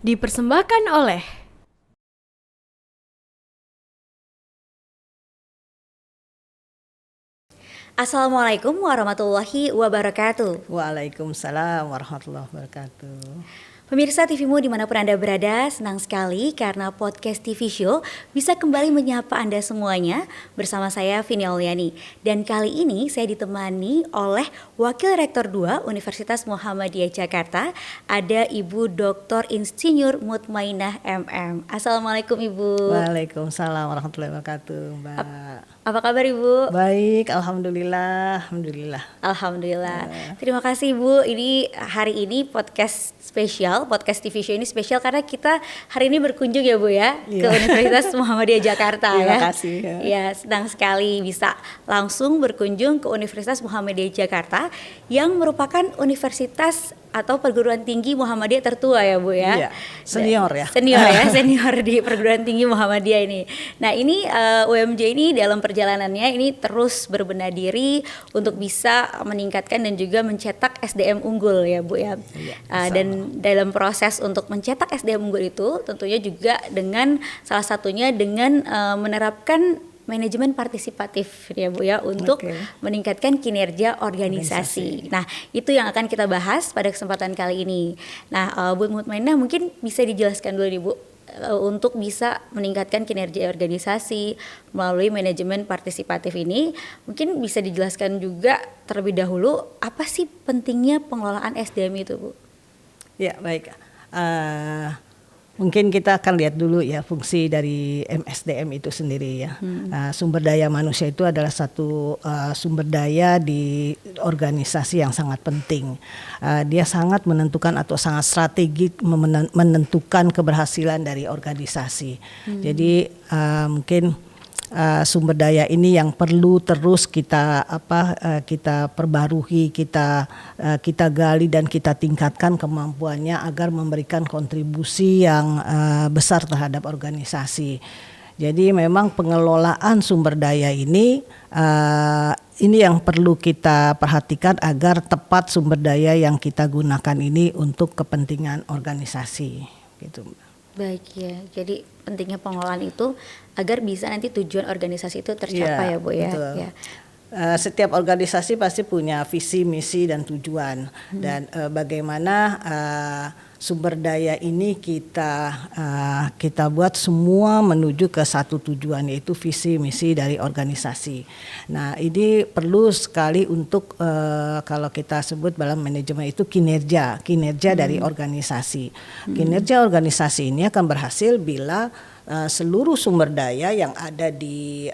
Dipersembahkan oleh Assalamualaikum warahmatullahi wabarakatuh. Waalaikumsalam warahmatullahi wabarakatuh. Pemirsa TVmu dimanapun Anda berada, senang sekali karena podcast TV Show bisa kembali menyapa Anda semuanya bersama saya Vini Auliani. Dan kali ini saya ditemani oleh Wakil Rektor 2 Universitas Muhammadiyah Jakarta, ada Ibu Dr. Insinyur Mutmainah MM. Assalamualaikum Ibu. Waalaikumsalam warahmatullahi wabarakatuh, Mbak. Apa kabar Ibu? Baik, alhamdulillah. Alhamdulillah. Terima kasih Bu. Ini hari ini podcast spesial, podcast TV Show ini spesial karena kita hari ini berkunjung ya Bu ya ke Universitas Muhammadiyah Jakarta. Terima kasih. Ya, senang sekali bisa langsung berkunjung ke Universitas Muhammadiyah Jakarta yang merupakan universitas atau perguruan tinggi Muhammadiyah tertua ya Bu ya. Iya, senior ya. Senior di perguruan tinggi Muhammadiyah ini. Nah ini UMJ ini dalam perjalanannya ini terus berbenah diri untuk bisa meningkatkan dan juga mencetak SDM unggul ya Bu ya. Iya, Dan dalam proses untuk mencetak SDM unggul itu tentunya juga dengan salah satunya dengan menerapkan manajemen partisipatif ya Bu ya untuk meningkatkan kinerja organisasi. Nah, itu yang akan kita bahas pada kesempatan kali ini. Nah, Bu Mutmainah mungkin bisa dijelaskan dulu nih Bu untuk bisa meningkatkan kinerja organisasi melalui manajemen partisipatif ini. Mungkin bisa dijelaskan juga terlebih dahulu apa sih pentingnya pengelolaan SDM itu Bu? Ya, baik. Mungkin kita akan lihat dulu ya fungsi dari MSDM itu sendiri ya. Sumber daya manusia itu adalah satu sumber daya di organisasi yang sangat penting. Dia sangat menentukan atau sangat strategik menentukan keberhasilan dari organisasi. Jadi mungkin sumber daya ini yang perlu terus kita kita perbarui, kita gali dan kita tingkatkan kemampuannya agar memberikan kontribusi yang besar terhadap organisasi. Jadi memang pengelolaan sumber daya ini yang perlu kita perhatikan agar tepat sumber daya yang kita gunakan ini untuk kepentingan organisasi gitu. Baik ya, jadi pentingnya pengelolaan itu agar bisa nanti tujuan organisasi itu tercapai ya Bu ya. Betul. Ya. Setiap organisasi pasti punya visi, misi dan tujuan dan bagaimana sumber daya ini kita buat semua menuju ke satu tujuan yaitu visi misi dari organisasi. Nah ini perlu sekali untuk kalau kita sebut dalam manajemen itu kinerja dari organisasi. Kinerja organisasi ini akan berhasil bila seluruh sumber daya yang ada di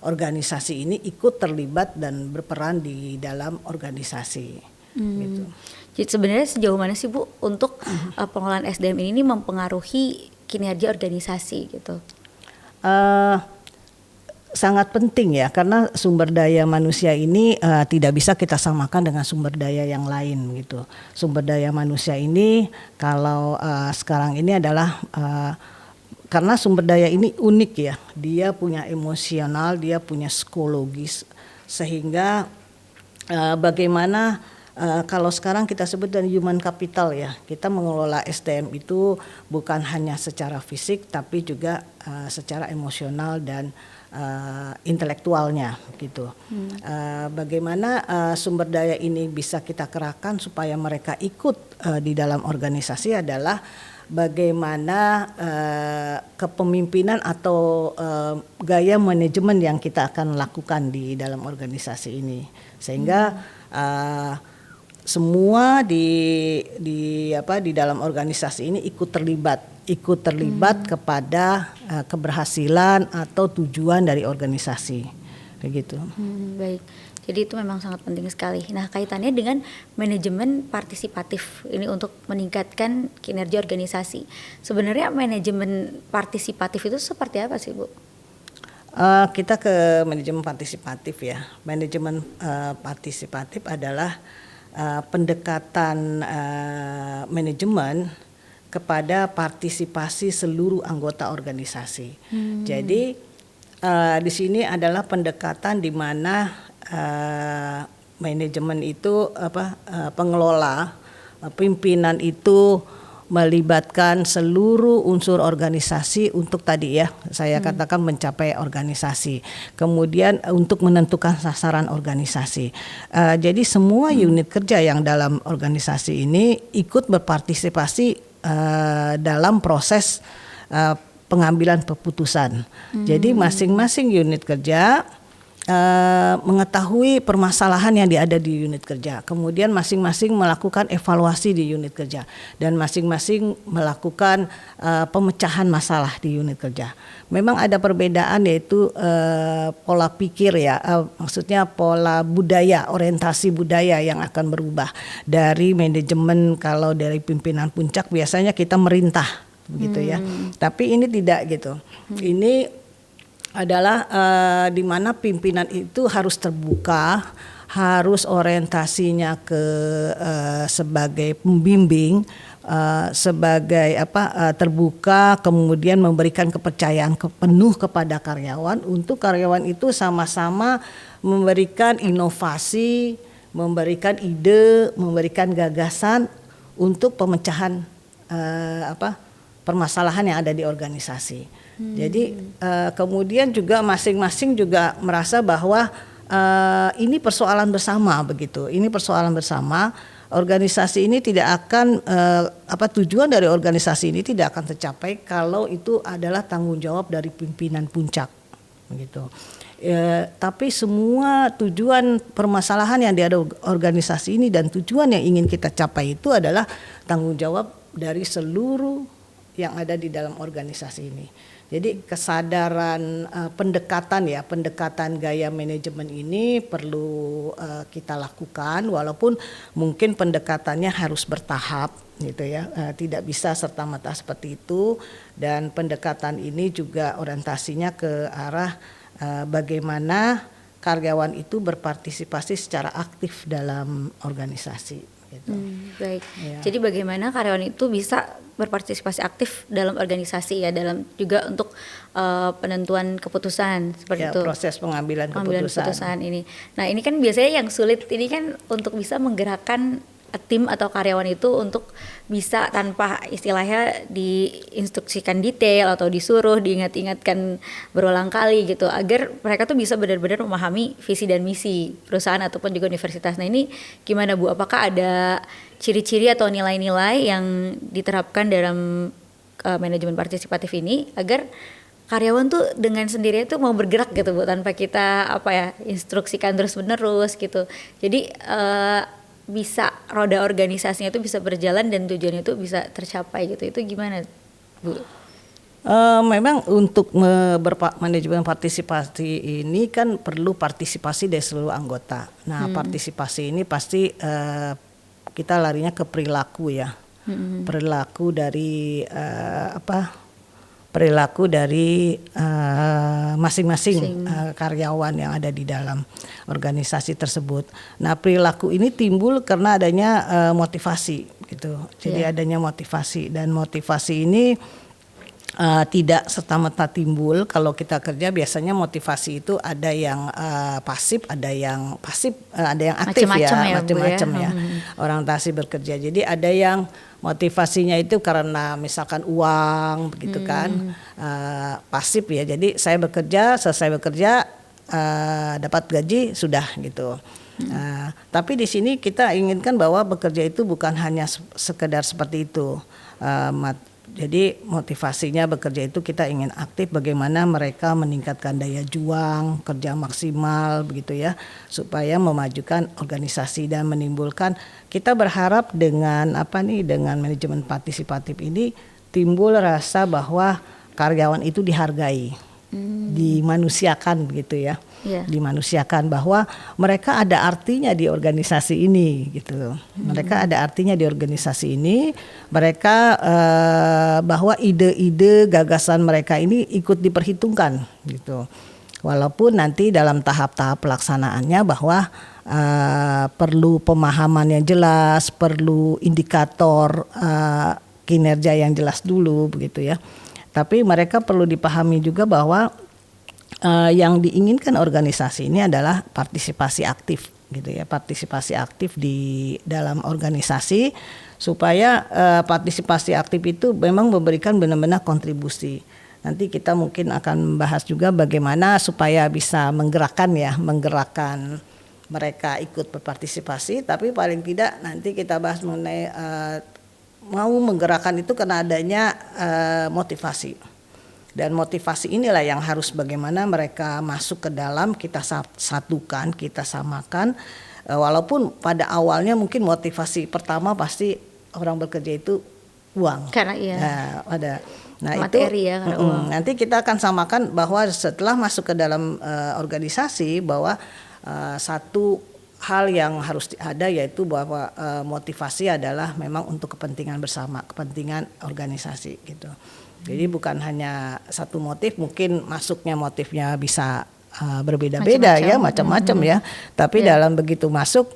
organisasi ini ikut terlibat dan berperan di dalam organisasi. Gitu. Jadi sebenarnya sejauh mana sih Bu untuk pengelolaan SDM ini mempengaruhi kinerja organisasi gitu? Sangat penting ya karena sumber daya manusia ini tidak bisa kita samakan dengan sumber daya yang lain gitu. Sumber daya manusia ini kalau sekarang ini adalah karena sumber daya ini unik ya, dia punya emosional, dia punya psikologis sehingga bagaimana kalau sekarang kita sebut dari human capital ya, kita mengelola SDM itu bukan hanya secara fisik tapi juga secara emosional dan intelektualnya gitu. Bagaimana sumber daya ini bisa kita kerahkan supaya mereka ikut di dalam organisasi adalah bagaimana kepemimpinan atau gaya manajemen yang kita akan lakukan di dalam organisasi ini sehingga semua di dalam organisasi ini ikut terlibat kepada keberhasilan atau tujuan dari organisasi begitu. Baik. Jadi itu memang sangat penting sekali. Nah, kaitannya dengan manajemen partisipatif ini untuk meningkatkan kinerja organisasi. Sebenarnya manajemen partisipatif itu seperti apa sih, Bu? Kita ke manajemen partisipatif ya. Manajemen partisipatif adalah pendekatan manajemen kepada partisipasi seluruh anggota organisasi. Jadi di sini adalah pendekatan di mana manajemen itu pengelola pimpinan itu melibatkan seluruh unsur organisasi untuk tadi ya saya katakan mencapai organisasi. Kemudian untuk menentukan sasaran organisasi. Jadi semua unit kerja yang dalam organisasi ini ikut berpartisipasi dalam proses pengambilan keputusan. Jadi masing-masing unit kerja mengetahui permasalahan yang ada di unit kerja. Kemudian masing-masing melakukan evaluasi di unit kerja dan masing-masing melakukan pemecahan masalah di unit kerja. Memang ada perbedaan yaitu pola pikir ya, maksudnya pola budaya, orientasi budaya yang akan berubah dari manajemen. Kalau dari pimpinan puncak biasanya kita merintah begitu ya. Tapi ini tidak gitu. Ini adalah di mana pimpinan itu harus terbuka, harus orientasinya ke sebagai pembimbing, sebagai terbuka, kemudian memberikan kepercayaan penuh kepada karyawan untuk karyawan itu sama-sama memberikan inovasi, memberikan ide, memberikan gagasan untuk pemecahan permasalahan yang ada di organisasi. Jadi kemudian juga masing-masing juga merasa bahwa ini persoalan bersama begitu. Ini persoalan bersama. Organisasi ini tidak akan tujuan dari organisasi ini tidak akan tercapai kalau itu adalah tanggung jawab dari pimpinan puncak begitu. Tapi semua tujuan permasalahan yang ada di organisasi ini dan tujuan yang ingin kita capai itu adalah tanggung jawab dari seluruh yang ada di dalam organisasi ini. Jadi kesadaran pendekatan gaya manajemen ini perlu kita lakukan walaupun mungkin pendekatannya harus bertahap gitu ya. Tidak bisa serta-merta seperti itu dan pendekatan ini juga orientasinya ke arah bagaimana karyawan itu berpartisipasi secara aktif dalam organisasi gitu. Baik. Ya. Jadi bagaimana karyawan itu bisa berpartisipasi aktif dalam organisasi ya, dalam juga untuk penentuan keputusan seperti itu. Proses pengambilan keputusan ini. Nah ini kan biasanya yang sulit ini kan untuk bisa menggerakkan tim atau karyawan itu untuk bisa tanpa istilahnya diinstruksikan detail atau disuruh diingat-ingatkan berulang kali gitu agar mereka tuh bisa benar-benar memahami visi dan misi perusahaan ataupun juga universitas. Nah ini gimana Bu? Apakah ada ciri-ciri atau nilai-nilai yang diterapkan dalam manajemen partisipatif ini agar karyawan tuh dengan sendirinya tuh mau bergerak gitu Bu tanpa kita instruksikan terus-menerus gitu. Jadi bisa roda organisasinya itu bisa berjalan dan tujuannya itu bisa tercapai gitu. Itu gimana Bu? Memang untuk manajemen partisipasi ini kan perlu partisipasi dari seluruh anggota. Nah partisipasi ini pasti kita larinya ke perilaku ya. Perilaku dari perilaku dari masing-masing karyawan yang ada di dalam organisasi tersebut. Nah, perilaku ini timbul karena adanya motivasi gitu. Jadi adanya motivasi dan motivasi ini tidak serta-merta timbul. Kalau kita kerja biasanya motivasi itu ada yang pasif, ada yang aktif macam-macam ya. Orientasi bekerja. Jadi ada yang motivasinya itu karena misalkan uang begitu kan, pasif ya. Jadi saya bekerja, selesai bekerja dapat gaji sudah gitu. Tapi di sini kita inginkan bahwa bekerja itu bukan hanya sekedar seperti itu. Jadi motivasinya bekerja itu kita ingin aktif bagaimana mereka meningkatkan daya juang, kerja maksimal begitu ya, supaya memajukan organisasi dan menimbulkan, kita berharap dengan dengan manajemen partisipatif ini timbul rasa bahwa karyawan itu dihargai, dimanusiakan begitu ya. Dimanusiakan bahwa mereka ada artinya di organisasi ini gitu. Mereka ada artinya di organisasi ini. Mereka bahwa ide-ide gagasan mereka ini ikut diperhitungkan gitu. Walaupun nanti dalam tahap-tahap pelaksanaannya bahwa perlu pemahaman yang jelas, perlu indikator kinerja yang jelas dulu begitu ya. Tapi mereka perlu dipahami juga bahwa yang diinginkan organisasi ini adalah partisipasi aktif gitu ya, partisipasi aktif di dalam organisasi supaya partisipasi aktif itu memang memberikan benar-benar kontribusi. Nanti kita mungkin akan membahas juga bagaimana supaya bisa menggerakkan mereka ikut berpartisipasi, tapi paling tidak nanti kita bahas mengenai mau menggerakkan itu karena adanya motivasi. Dan motivasi inilah yang harus bagaimana mereka masuk ke dalam, kita satukan, kita samakan. Walaupun pada awalnya mungkin motivasi pertama pasti orang bekerja itu uang. Karena iya. Nah materi itu ya, karena uang. nanti kita akan samakan bahwa setelah masuk ke dalam organisasi bahwa satu hal yang harus ada yaitu bahwa motivasi adalah memang untuk kepentingan bersama, kepentingan organisasi gitu. Jadi bukan hanya satu motif, mungkin masuknya motifnya bisa berbeda-beda ya, macam-macam ya. Tapi dalam begitu masuk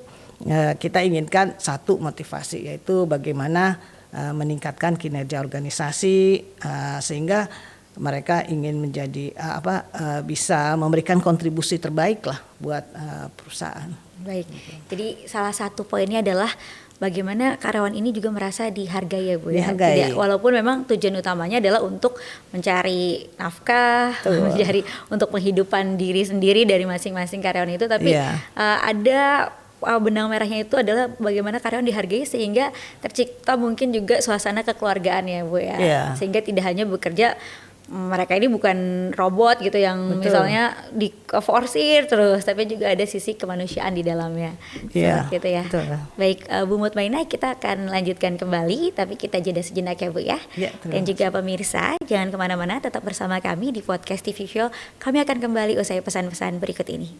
kita inginkan satu motivasi, yaitu bagaimana meningkatkan kinerja organisasi sehingga mereka ingin menjadi bisa memberikan kontribusi terbaik lah buat perusahaan. Baik. Jadi salah satu poinnya adalah bagaimana karyawan ini juga merasa dihargai ya Bu ya. Tidak, walaupun memang tujuan utamanya adalah untuk mencari nafkah, mencari untuk penghidupan diri sendiri dari masing-masing karyawan itu, tapi ada benang merahnya itu adalah bagaimana karyawan dihargai sehingga tercipta mungkin juga suasana kekeluargaan ya Bu ya. Sehingga tidak hanya bekerja, mereka ini bukan robot gitu yang misalnya diforsir terus, tapi juga ada sisi kemanusiaan di dalamnya. Gitu ya. Baik, Bu Mutmainah, kita akan lanjutkan kembali, tapi kita jeda sejenak ya Bu ya. Dan juga pemirsa, jangan kemana-mana, tetap bersama kami di podcast TV Show. Kami akan kembali usai pesan-pesan berikut ini.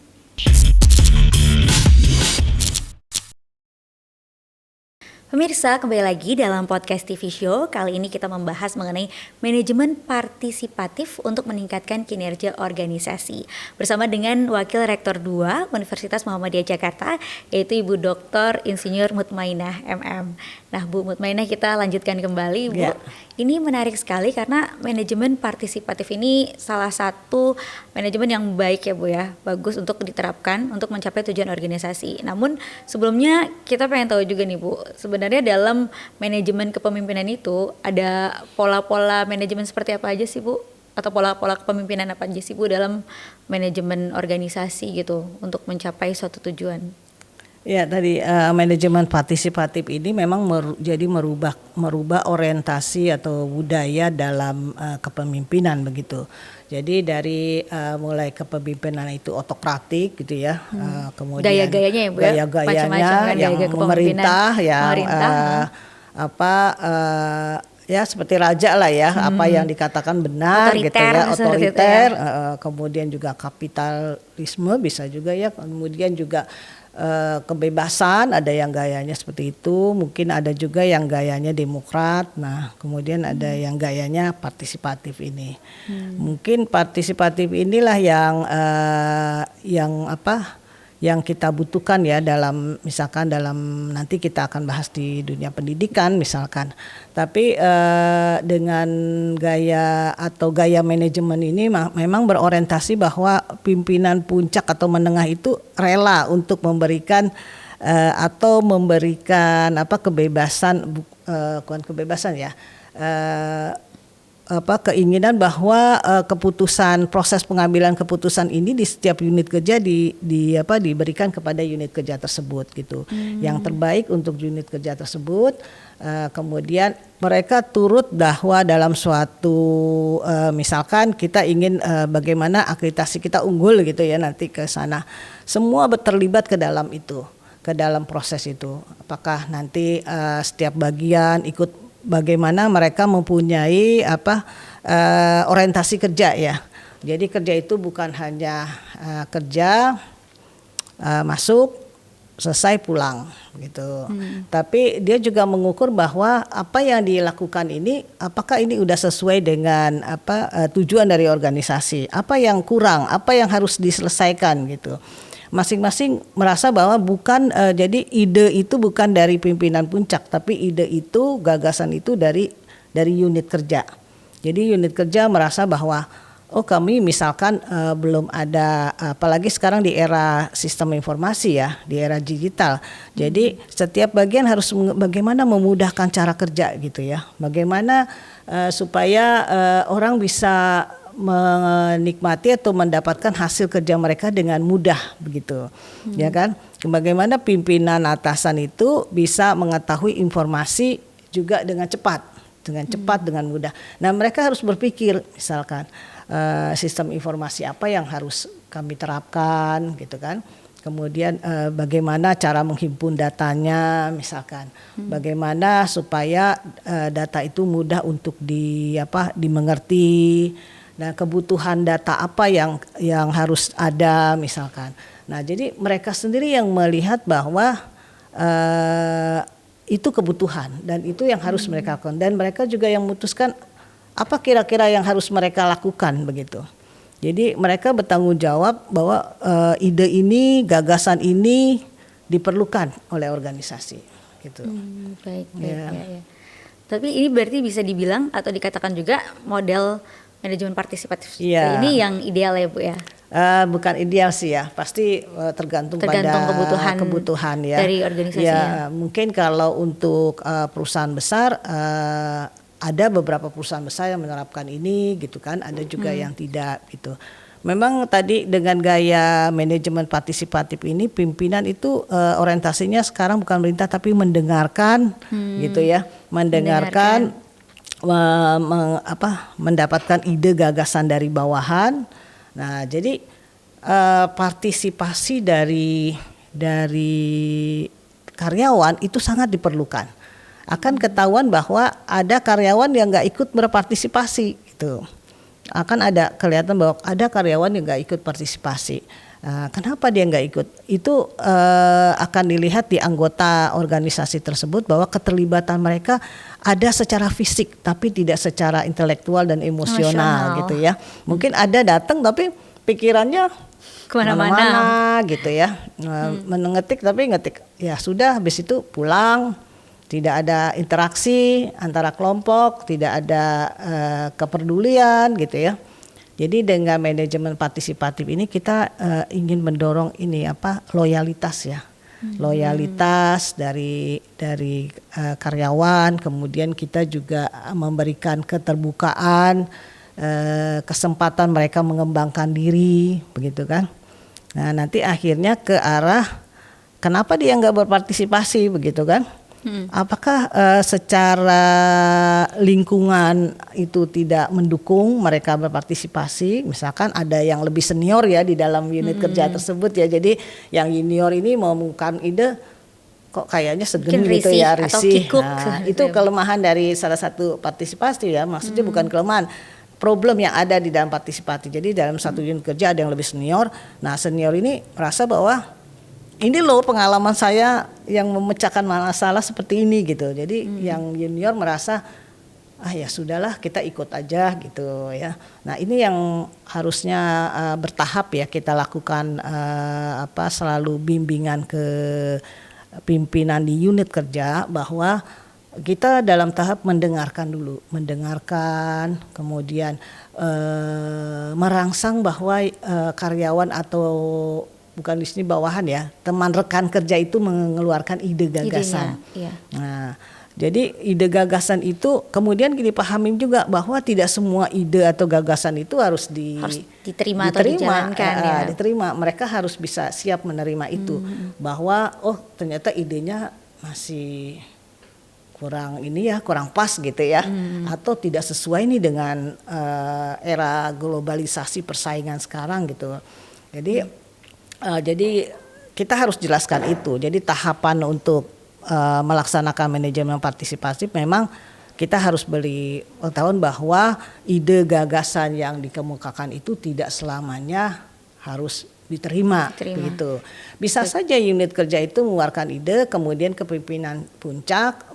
Pemirsa, kembali lagi dalam podcast TV Show. Kali ini kita membahas mengenai manajemen partisipatif untuk meningkatkan kinerja organisasi. Bersama dengan Wakil Rektor 2 Universitas Muhammadiyah Jakarta, yaitu Ibu Dr. Insinyur Mutmainah MM. Nah Bu Mutmainah, kita lanjutkan kembali Bu. Ini menarik sekali karena manajemen partisipatif ini salah satu manajemen yang baik ya Bu ya. Bagus untuk diterapkan untuk mencapai tujuan organisasi. Namun sebelumnya kita pengen tahu juga nih Bu, sebenarnya dalam manajemen kepemimpinan itu ada pola-pola manajemen seperti apa aja sih Bu? Atau pola-pola kepemimpinan apa aja sih Bu dalam manajemen organisasi gitu untuk mencapai suatu tujuan? Ya, tadi manajemen partisipatif ini memang jadi merubah orientasi atau budaya dalam kepemimpinan begitu. Jadi dari mulai kepemimpinan itu otokratik gitu ya, kemudian gaya-gayanya ya Bu ya, gaya-gayanya yang memerintah yang ya seperti raja lah ya, apa yang dikatakan benar otoriter, gitu ya, otoriter, kemudian juga kapitalisme bisa juga ya, kemudian juga kebebasan, ada yang gayanya seperti itu, mungkin ada juga yang gayanya demokrat, nah kemudian ada yang gayanya partisipatif ini. Mungkin partisipatif inilah yang kita butuhkan ya dalam misalkan dalam nanti kita akan bahas di dunia pendidikan misalkan. Tapi dengan gaya manajemen ini memang berorientasi bahwa pimpinan puncak atau menengah itu rela untuk memberikan kebebasan, bukan kebebasan ya, keinginan bahwa proses pengambilan keputusan ini di setiap unit kerja diberikan kepada unit kerja tersebut gitu. Yang terbaik untuk unit kerja tersebut. Kemudian mereka turut bahwa dalam suatu misalkan kita ingin bagaimana akreditasi kita unggul gitu ya nanti ke sana. Semua terlibat ke dalam itu, ke dalam proses itu. Apakah nanti setiap bagian ikut, bagaimana mereka mempunyai orientasi kerja ya. Jadi kerja itu bukan hanya kerja masuk selesai pulang gitu. Tapi dia juga mengukur bahwa apa yang dilakukan ini apakah ini udah sesuai dengan tujuan dari organisasi, apa yang kurang, apa yang harus diselesaikan gitu. Masing-masing merasa bahwa bukan jadi ide itu bukan dari pimpinan puncak, tapi ide itu, gagasan itu dari unit kerja. Jadi unit kerja merasa bahwa oh kami misalkan belum ada, apalagi sekarang di era sistem informasi ya, di era digital. Jadi setiap bagian harus bagaimana memudahkan cara kerja gitu ya. Bagaimana supaya orang bisa menikmati atau mendapatkan hasil kerja mereka dengan mudah begitu, ya kan? Bagaimana pimpinan atasan itu bisa mengetahui informasi juga dengan cepat, dengan mudah. Nah mereka harus berpikir misalkan sistem informasi apa yang harus kami terapkan, gitu kan? Kemudian bagaimana cara menghimpun datanya, misalkan, bagaimana supaya data itu mudah untuk dimengerti. Nah, kebutuhan data apa yang harus ada misalkan. Nah, jadi mereka sendiri yang melihat bahwa itu kebutuhan dan itu yang harus mereka lakukan, dan mereka juga yang memutuskan apa kira-kira yang harus mereka lakukan begitu. Jadi mereka bertanggung jawab bahwa ide ini, gagasan ini diperlukan oleh organisasi gitu. Baik. Ya. Tapi ini berarti bisa dibilang atau dikatakan juga model manajemen partisipatif ini yang ideal ya Bu ya? Bukan ideal sih ya, pasti tergantung pada kebutuhan ya dari organisasi ya. Mungkin kalau untuk perusahaan besar, ada beberapa perusahaan besar yang menerapkan ini gitu kan, ada juga yang tidak gitu. Memang tadi dengan gaya manajemen partisipatif ini pimpinan itu orientasinya sekarang bukan perintah tapi mendengarkan gitu ya, mendengarkan. Mendapatkan ide gagasan dari bawahan. Nah, jadi partisipasi dari karyawan itu sangat diperlukan. Akan ketahuan bahwa ada karyawan yang nggak ikut berpartisipasi, gitu. Akan ada kelihatan bahwa ada karyawan yang nggak ikut partisipasi. Kenapa dia nggak ikut? Itu akan dilihat di anggota organisasi tersebut bahwa keterlibatan mereka ada secara fisik tapi tidak secara intelektual dan emosional gitu ya. Mungkin ada datang tapi pikirannya kemana-mana gitu ya. Mengetik tapi ngetik ya sudah, habis itu pulang. Tidak ada interaksi antara kelompok, tidak ada kepedulian gitu ya. Jadi dengan manajemen partisipatif ini kita ingin mendorong ini loyalitas ya, loyalitas dari karyawan, kemudian kita juga memberikan keterbukaan, kesempatan mereka mengembangkan diri, begitu kan? Nah nanti akhirnya ke arah kenapa dia nggak berpartisipasi, begitu kan? Apakah secara lingkungan itu tidak mendukung mereka berpartisipasi? Misalkan ada yang lebih senior ya di dalam unit kerja tersebut ya, jadi yang junior ini mau mengungkapkan ide kok kayaknya segan gitu ya, risih. Nah, itu kelemahan dari salah satu partisipasi ya, maksudnya bukan kelemahan, problem yang ada di dalam partisipasi. Jadi dalam satu unit kerja ada yang lebih senior. Nah senior ini merasa bahwa ini loh pengalaman saya yang memecahkan masalah seperti ini gitu. Jadi yang junior merasa ya sudahlah kita ikut aja gitu ya. Nah ini yang harusnya bertahap ya kita lakukan, selalu bimbingan ke pimpinan di unit kerja bahwa kita dalam tahap mendengarkan dulu, kemudian merangsang bahwa karyawan atau bukan di sini bawahan ya, teman rekan kerja itu mengeluarkan ide gagasan. Iya. Nah, jadi ide gagasan itu kemudian dipahami juga bahwa tidak semua ide atau gagasan itu harus diterima atau dijalankan ya. Diterima, mereka harus bisa siap menerima itu, bahwa ternyata idenya masih kurang pas gitu ya, atau tidak sesuai nih dengan era globalisasi persaingan sekarang gitu. Jadi kita harus jelaskan itu. Jadi tahapan untuk melaksanakan manajemen partisipatif memang kita harus beri pengetahuan bahwa ide gagasan yang dikemukakan itu tidak selamanya harus diterima. Gitu. Bisa saja unit kerja itu mengeluarkan ide, kemudian kepimpinan puncak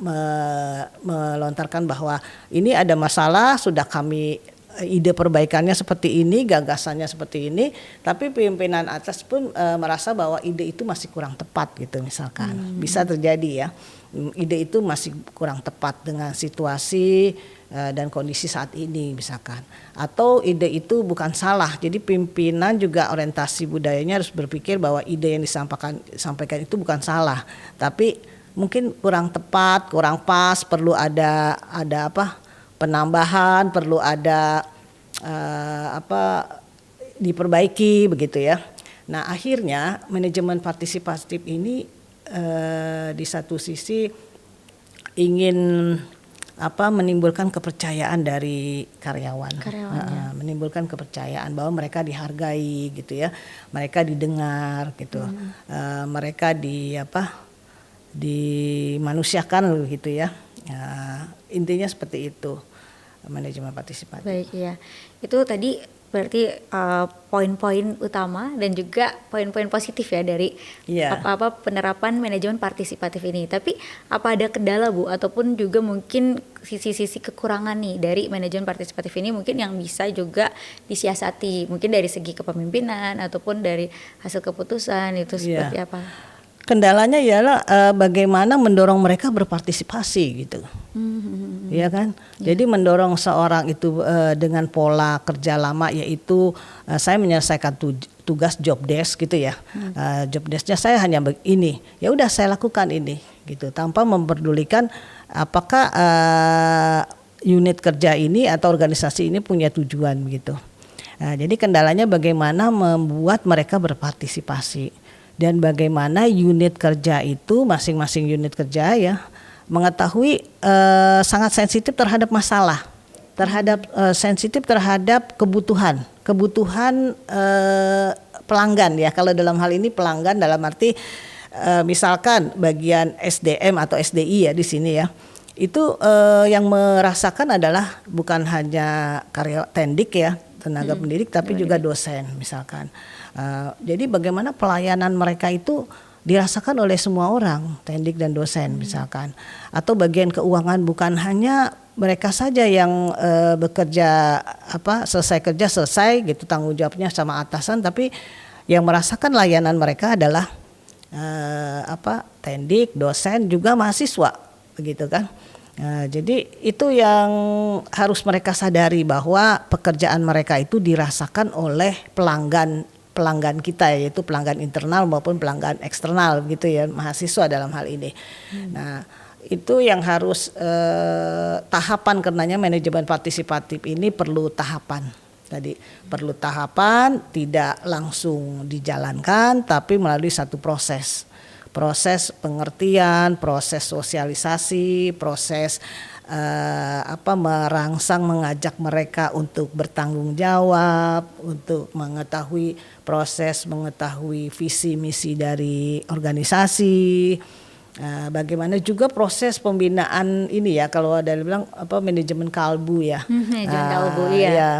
melontarkan bahwa ini ada masalah, sudah kami ide perbaikannya seperti ini, gagasannya seperti ini, tapi pimpinan atas pun merasa bahwa ide itu masih kurang tepat gitu misalkan. Bisa terjadi ya, ide itu masih kurang tepat dengan situasi dan kondisi saat ini misalkan. Atau ide itu bukan salah, jadi pimpinan juga orientasi budayanya harus berpikir bahwa ide yang disampaikan itu bukan salah, tapi mungkin kurang tepat, kurang pas, perlu ada penambahan, perlu ada diperbaiki begitu ya. Nah akhirnya manajemen partisipatif ini di satu sisi ingin menimbulkan kepercayaan dari karyawan. Menimbulkan kepercayaan bahwa mereka dihargai gitu ya, mereka didengar gitu, mereka dimanusiakan gitu ya. Intinya seperti itu manajemen partisipatif. Baik ya, itu tadi berarti poin-poin utama dan juga poin-poin positif ya dari penerapan manajemen partisipatif ini. Tapi apa ada kendala Bu, ataupun juga mungkin sisi-sisi kekurangan nih dari manajemen partisipatif ini mungkin yang bisa juga disiasati, mungkin dari segi kepemimpinan ataupun dari hasil keputusan itu seperti apa? Kendalanya ialah bagaimana mendorong mereka berpartisipasi gitu. Ya kan? Jadi mendorong seorang itu dengan pola kerja lama, yaitu saya menyelesaikan tugas job desk gitu ya. Job desknya saya hanya begini. Ya udah saya lakukan ini gitu, tanpa memperdulikan apakah unit kerja ini atau organisasi ini punya tujuan begitu. Jadi kendalanya bagaimana membuat mereka berpartisipasi. Dan bagaimana unit kerja itu, masing-masing unit kerja ya, mengetahui sangat sensitif terhadap masalah, sensitif terhadap kebutuhan pelanggan ya. Kalau dalam hal ini pelanggan dalam arti misalkan bagian SDM atau SDI ya di sini ya, itu yang merasakan adalah bukan hanya karyawan tendik ya, tenaga pendidik, tapi juga dosen misalkan. Jadi bagaimana pelayanan mereka itu dirasakan oleh semua orang, tendik dan dosen misalkan. Atau bagian keuangan, bukan hanya mereka saja yang bekerja selesai kerja selesai gitu, tanggung jawabnya sama atasan, tapi yang merasakan layanan mereka adalah tendik, dosen, juga mahasiswa begitu kan. Jadi itu yang harus mereka sadari, bahwa pekerjaan mereka itu dirasakan oleh pelanggan kita, yaitu pelanggan internal maupun pelanggan eksternal gitu ya, mahasiswa dalam hal ini. Nah itu yang harus tahapan, karenanya manajemen partisipatif ini perlu tahapan. Tadi perlu tahapan, tidak langsung dijalankan, tapi melalui satu proses pengertian, proses sosialisasi, proses merangsang, mengajak mereka untuk bertanggung jawab, untuk mengetahui visi misi dari organisasi. Bagaimana juga proses pembinaan ini ya, kalau ada bilang manajemen kalbu ya.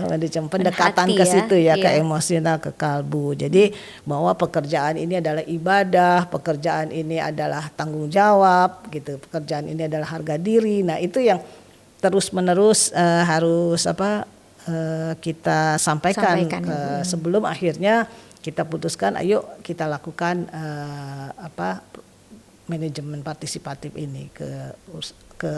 Manajemen pendekatan ke situ ya, ke emosional, ke kalbu. Jadi bahwa pekerjaan ini adalah ibadah, pekerjaan ini adalah tanggung jawab gitu, pekerjaan ini adalah harga diri. Nah, itu yang terus-menerus harus kita sampaikan sebelum akhirnya kita putuskan ayo kita lakukan manajemen partisipatif ini ke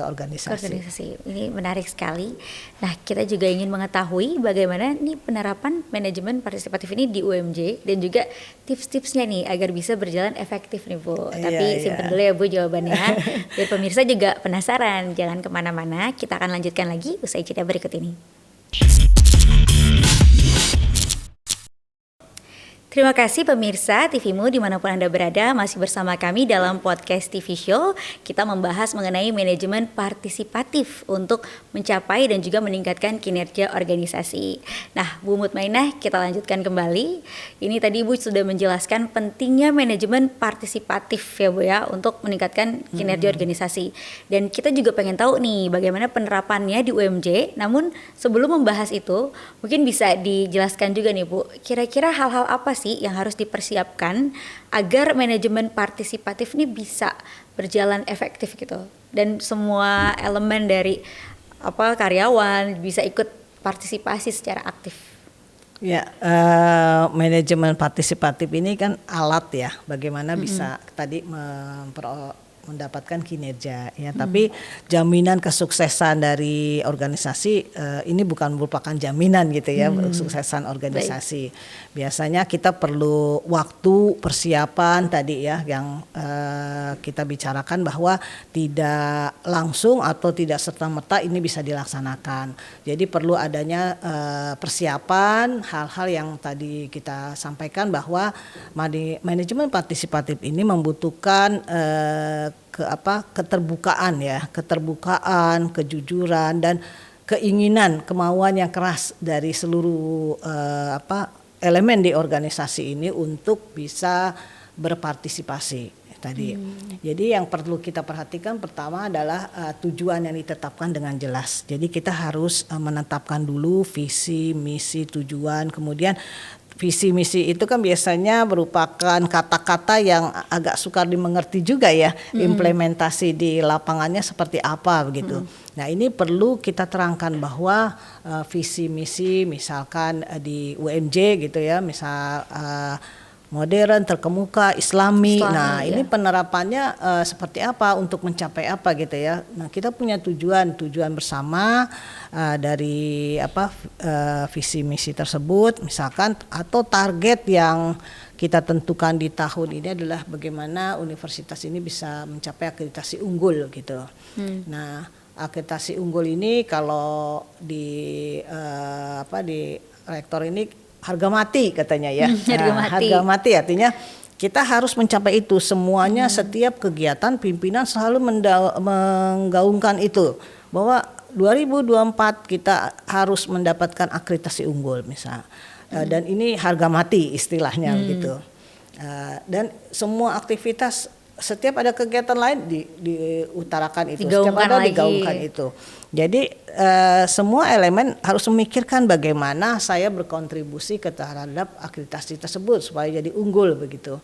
organisasi. Ini menarik sekali. Nah, kita juga ingin mengetahui bagaimana nih penerapan manajemen partisipatif ini di UMJ, dan juga tips-tipsnya nih agar bisa berjalan efektif nih Bu. Tapi simpen dulu ya Bu jawabannya. Biar pemirsa juga penasaran. Jangan kemana-mana, kita akan lanjutkan lagi usai jeda berikut ini. Terima kasih pemirsa TVMU dimanapun Anda berada, masih bersama kami dalam podcast TV Show. Kita membahas mengenai manajemen partisipatif untuk mencapai dan juga meningkatkan kinerja organisasi. Nah, Bu Mutmainah, kita lanjutkan kembali. Ini tadi Bu sudah menjelaskan pentingnya manajemen partisipatif ya Bu ya, untuk meningkatkan kinerja organisasi. Dan kita juga pengen tahu nih bagaimana penerapannya di UMJ. Namun sebelum membahas itu, mungkin bisa dijelaskan juga nih Bu, kira-kira hal-hal apa sih yang harus dipersiapkan agar manajemen partisipatif ini bisa berjalan efektif gitu, dan semua elemen dari karyawan bisa ikut berpartisipasi secara aktif? Ya, manajemen partisipatif ini kan alat ya, bagaimana bisa tadi mendapatkan kinerja ya, tapi jaminan kesuksesan dari organisasi ini bukan merupakan jaminan gitu ya, kesuksesan organisasi. Biasanya kita perlu waktu persiapan tadi ya yang kita bicarakan bahwa tidak langsung atau tidak serta-merta ini bisa dilaksanakan. Jadi perlu adanya persiapan hal-hal yang tadi kita sampaikan bahwa manajemen partisipatif ini membutuhkan keterbukaan ya, kejujuran dan keinginan, kemauan yang keras dari seluruh elemen di organisasi ini untuk bisa berpartisipasi tadi. Jadi yang perlu kita perhatikan pertama adalah tujuan yang ditetapkan dengan jelas. Jadi kita harus menetapkan dulu visi, misi, tujuan, kemudian visi misi itu kan biasanya merupakan kata-kata yang agak sukar dimengerti juga ya, implementasi di lapangannya seperti apa begitu. Nah ini perlu kita terangkan bahwa visi misi misalkan di UMJ gitu ya, misal modern, terkemuka, Islami. Nah ini penerapannya seperti apa untuk mencapai apa gitu ya. Nah kita punya tujuan bersama dari visi misi tersebut misalkan, atau target yang kita tentukan di tahun ini adalah bagaimana universitas ini bisa mencapai akreditasi unggul gitu. Nah akreditasi unggul ini kalau di rektor ini harga mati katanya ya. Harga mati artinya kita harus mencapai itu semuanya. Setiap kegiatan pimpinan selalu menggaungkan itu bahwa 2024 kita harus mendapatkan akreditasi unggul misal. Dan ini harga mati istilahnya gitu. Dan semua aktivitas setiap ada kegiatan lain diutarakan itu, setiap ada digaungkan itu. Jadi semua elemen harus memikirkan bagaimana saya berkontribusi terhadap akreditasi tersebut supaya jadi unggul begitu.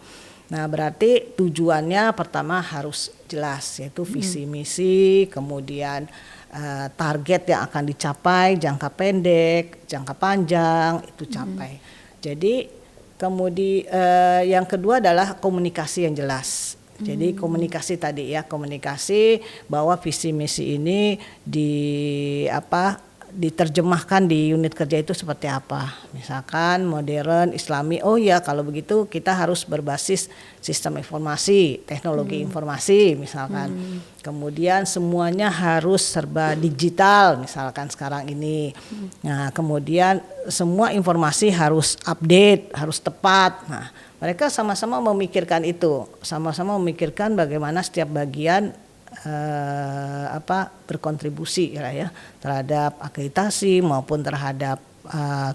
Nah berarti tujuannya pertama harus jelas, yaitu visi misi, kemudian target yang akan dicapai, jangka pendek, jangka panjang itu capai. Jadi kemudian yang kedua adalah komunikasi yang jelas. Jadi komunikasi tadi ya, komunikasi bahwa visi misi ini diterjemahkan di unit kerja itu seperti apa. Misalkan modern, Islami, oh ya kalau begitu kita harus berbasis sistem informasi, teknologi informasi misalkan. Kemudian semuanya harus serba digital misalkan sekarang ini. Nah kemudian semua informasi harus update, harus tepat. Nah mereka sama-sama memikirkan itu, sama-sama memikirkan bagaimana setiap bagian berkontribusi ya terhadap akreditasi maupun terhadap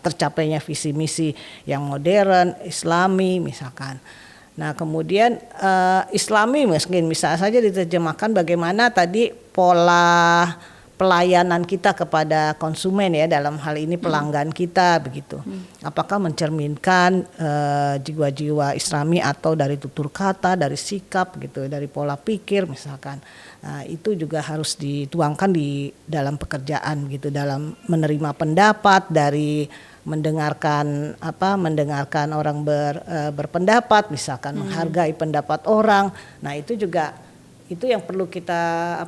tercapainya visi misi yang modern, Islami misalkan. Nah kemudian Islami mungkin bisa saja diterjemahkan bagaimana tadi pola pelayanan kita kepada konsumen ya, dalam hal ini pelanggan kita begitu. Apakah mencerminkan jiwa-jiwa Islami atau dari tutur kata, dari sikap gitu, dari pola pikir misalkan. Nah, itu juga harus dituangkan di dalam pekerjaan gitu, dalam menerima pendapat, dari mendengarkan orang berpendapat misalkan, menghargai pendapat orang. Nah itu juga itu yang perlu kita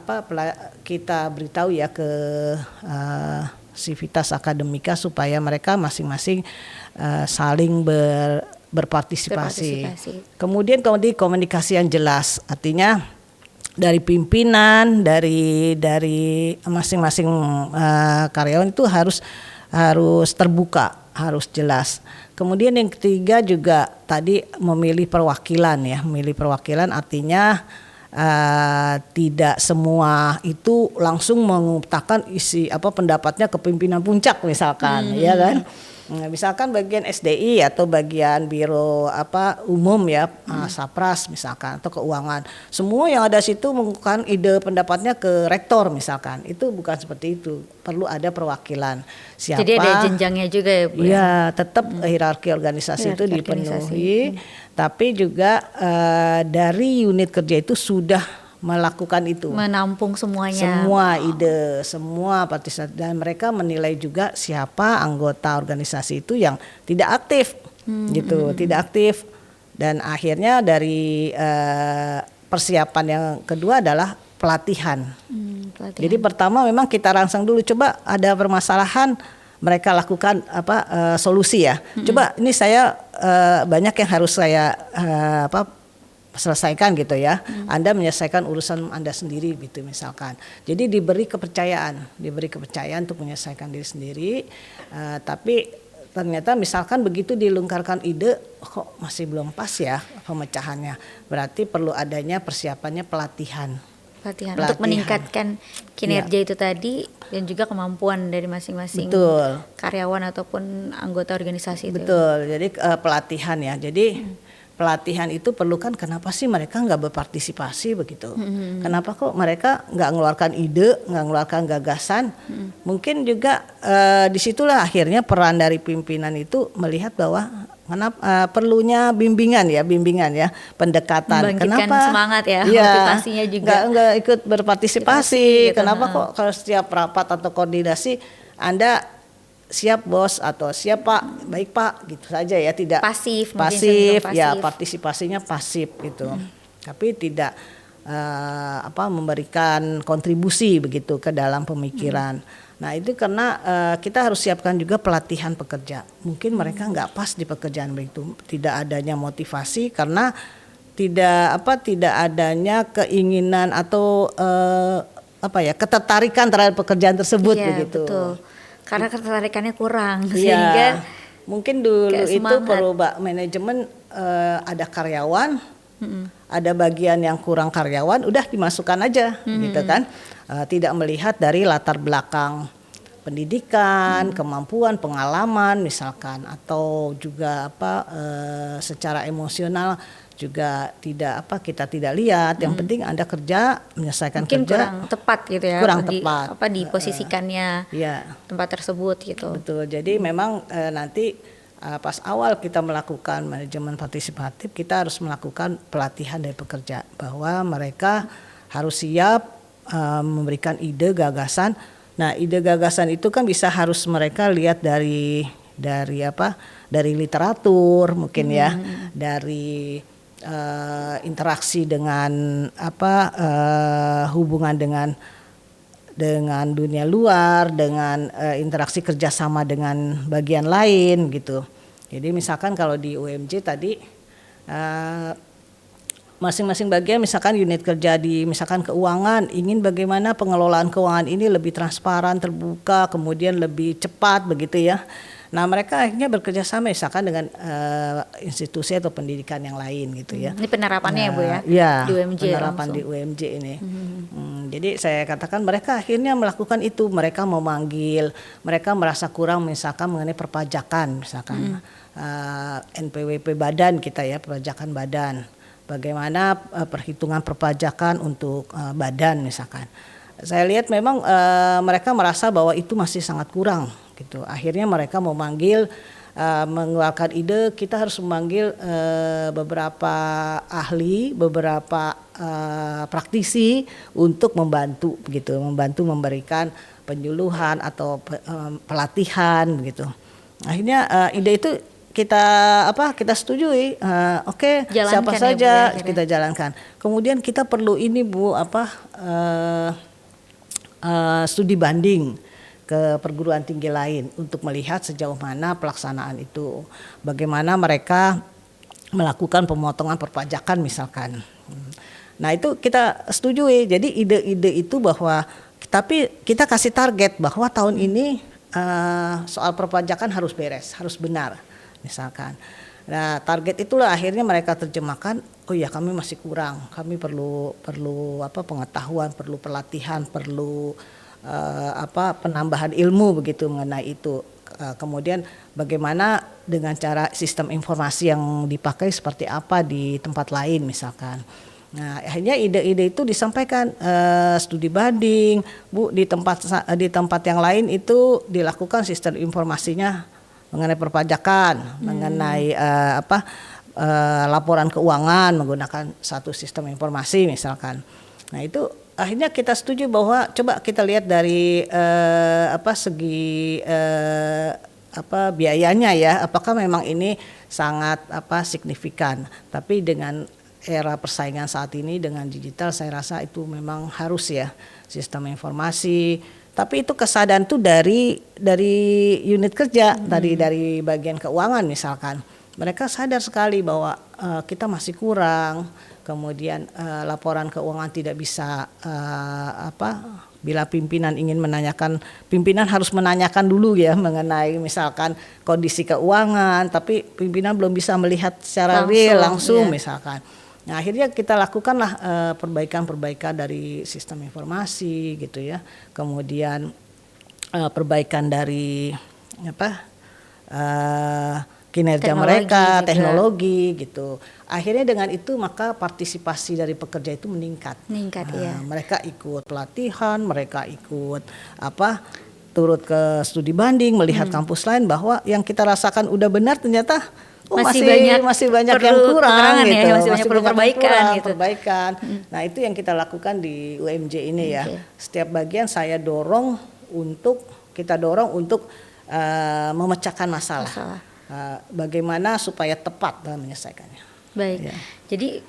beritahu ya ke Civitas Akademika supaya mereka masing-masing saling berpartisipasi. Kemudian komunikasi yang jelas, artinya dari pimpinan, dari masing-masing karyawan itu harus terbuka, harus jelas. Kemudian yang ketiga juga tadi memilih perwakilan ya, memilih perwakilan artinya tidak semua itu langsung mengutarakan isi pendapatnya ke pimpinan puncak misalkan, ya kan? Misalkan bagian SDI atau bagian biro umum ya, Sapras misalkan atau keuangan, semua yang ada situ mengungkapkan ide pendapatnya ke rektor misalkan, itu bukan seperti itu, perlu ada perwakilan. Siapa? Jadi ada jenjangnya juga ya Bu? Ya, tetap hierarki organisasi itu dipenuhi, tapi juga dari unit kerja itu sudah melakukan itu, menampung semuanya, semua ide, semua partisipasi, dan mereka menilai juga siapa anggota organisasi itu yang tidak aktif, gitu, tidak aktif. Dan akhirnya dari persiapan yang kedua adalah pelatihan. Jadi pertama memang kita rangsang dulu, coba ada permasalahan, mereka lakukan solusi ya. Coba ini saya banyak yang harus saya selesaikan gitu ya. Anda menyelesaikan urusan Anda sendiri gitu misalkan. Jadi diberi kepercayaan untuk menyelesaikan diri sendiri. Tapi ternyata misalkan begitu dilungkarkan ide, kok masih belum pas ya pemecahannya. Berarti perlu adanya persiapannya pelatihan untuk meningkatkan kinerja itu tadi dan juga kemampuan dari masing-masing karyawan ataupun anggota organisasi itu. Betul. Jadi pelatihan ya. Jadi pelatihan itu perlu kan, kenapa sih mereka nggak berpartisipasi begitu? Kenapa kok mereka nggak mengeluarkan ide, nggak mengeluarkan gagasan? Mungkin juga disitulah akhirnya peran dari pimpinan itu melihat bahwa perlunya bimbingan ya, pendekatan. Membangkitkan kenapa semangat ya, motivasinya juga. Nggak ikut berpartisipasi. Gitu. Kenapa kok kalau setiap rapat atau koordinasi Anda siap bos atau siap pak, baik pak, gitu saja ya, tidak pasif ya, partisipasinya pasif gitu, tapi tidak memberikan kontribusi begitu ke dalam pemikiran. Nah itu karena kita harus siapkan juga pelatihan pekerja. Mungkin mereka nggak pas di pekerjaan begitu, tidak adanya motivasi karena tidak adanya keinginan atau ketertarikan terhadap pekerjaan tersebut begitu. Betul. Karena ketertarikannya kurang, sehingga mungkin dulu itu perlu manajemen ada karyawan, ada bagian yang kurang karyawan, udah dimasukkan aja, gitu kan, tidak melihat dari latar belakang pendidikan, kemampuan, pengalaman misalkan, atau juga secara emosional juga kita tidak lihat. Yang penting Anda kerja, menyelesaikan mungkin kerja. Kurang tepat gitu ya. Kurang tepat. Diposisikannya tempat tersebut gitu. Betul. Jadi memang nanti pas awal kita melakukan manajemen partisipatif, kita harus melakukan pelatihan dari pekerja bahwa mereka harus siap memberikan ide, gagasan. Nah, ide gagasan itu kan harus mereka lihat dari literatur mungkin ya, dari interaksi dengan hubungan dengan dunia luar, dengan interaksi kerjasama dengan bagian lain gitu. Jadi misalkan kalau di UMJ tadi masing-masing bagian, misalkan unit kerja di misalkan keuangan, ingin bagaimana pengelolaan keuangan ini lebih transparan, terbuka, kemudian lebih cepat begitu ya. Nah mereka akhirnya bekerja sama misalkan dengan institusi atau pendidikan yang lain gitu ya. Ini penerapannya ya Bu ya? Iya, di UMJ penerapan langsung di UMJ ini. Jadi saya katakan mereka akhirnya melakukan itu. Mereka memanggil, mereka merasa kurang misalkan mengenai perpajakan, misalkan NPWP badan kita ya, perpajakan badan. Bagaimana perhitungan perpajakan untuk badan misalkan. Saya lihat memang mereka merasa bahwa itu masih sangat kurang. Gitu. Akhirnya mereka memanggil, mengeluarkan ide, kita harus memanggil beberapa ahli, beberapa praktisi untuk membantu memberikan penyuluhan atau pelatihan begitu. Akhirnya ide itu kita setujui, oke, siapa saja ya, kita jalankan. Kemudian kita perlu ini Bu, studi banding ke perguruan tinggi lain untuk melihat sejauh mana pelaksanaan itu, bagaimana mereka melakukan pemotongan perpajakan misalkan. Nah itu kita setujui. Jadi ide-ide itu bahwa, tapi kita kasih target bahwa tahun ini soal perpajakan harus beres, harus benar misalkan. Nah target itulah akhirnya mereka terjemahkan, oh ya kami masih kurang, kami perlu pengetahuan, perlu pelatihan, perlu penambahan ilmu begitu mengenai itu. Kemudian bagaimana dengan cara sistem informasi yang dipakai seperti apa di tempat lain misalkan. Nah akhirnya ide-ide itu disampaikan, studi banding Bu, di tempat yang lain itu dilakukan sistem informasinya mengenai perpajakan, mengenai laporan keuangan menggunakan satu sistem informasi misalkan. Nah itu akhirnya kita setuju bahwa coba kita lihat dari segi biayanya ya, apakah memang ini sangat signifikan. Tapi dengan era persaingan saat ini dengan digital, saya rasa itu memang harus ya, sistem informasi. Tapi itu kesadaran tuh dari unit kerja, dari bagian keuangan misalkan. Mereka sadar sekali bahwa kita masih kurang. Kemudian laporan keuangan tidak bisa bila pimpinan ingin menanyakan, pimpinan harus menanyakan dulu ya mengenai misalkan kondisi keuangan, tapi pimpinan belum bisa melihat secara real langsung ya. Misalkan. Nah akhirnya kita lakukanlah perbaikan dari sistem informasi gitu ya, kemudian perbaikan dari kinerja mereka, teknologi gitu. Akhirnya dengan itu maka partisipasi dari pekerja itu meningkat ya. Mereka ikut pelatihan, mereka ikut turut ke studi banding, melihat kampus lain bahwa yang kita rasakan udah benar ternyata masih banyak yang kurang gitu. Ya, masih banyak perlu perbaikan. Nah, itu yang kita lakukan di UMJ ini ya. Setiap bagian kita dorong untuk memecahkan masalah. Bagaimana supaya tepat dalam menyelesaikannya. Baik, ya. Jadi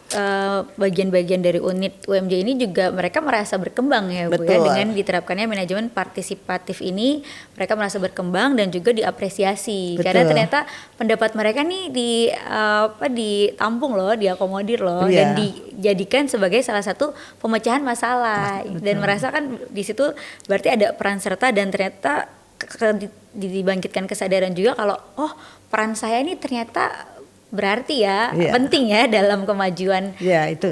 bagian-bagian dari unit UMJ ini juga mereka merasa berkembang ya Bu ya, dengan diterapkannya manajemen partisipatif ini mereka merasa berkembang dan juga diapresiasi. Betul. Karena ternyata pendapat mereka nih ditampung loh, diakomodir loh, dan dijadikan sebagai salah satu pemecahan masalah. Dan merasa kan di situ berarti ada peran serta dan ternyata dibangkitkan kesadaran juga kalau peran saya ini ternyata berarti penting ya dalam kemajuan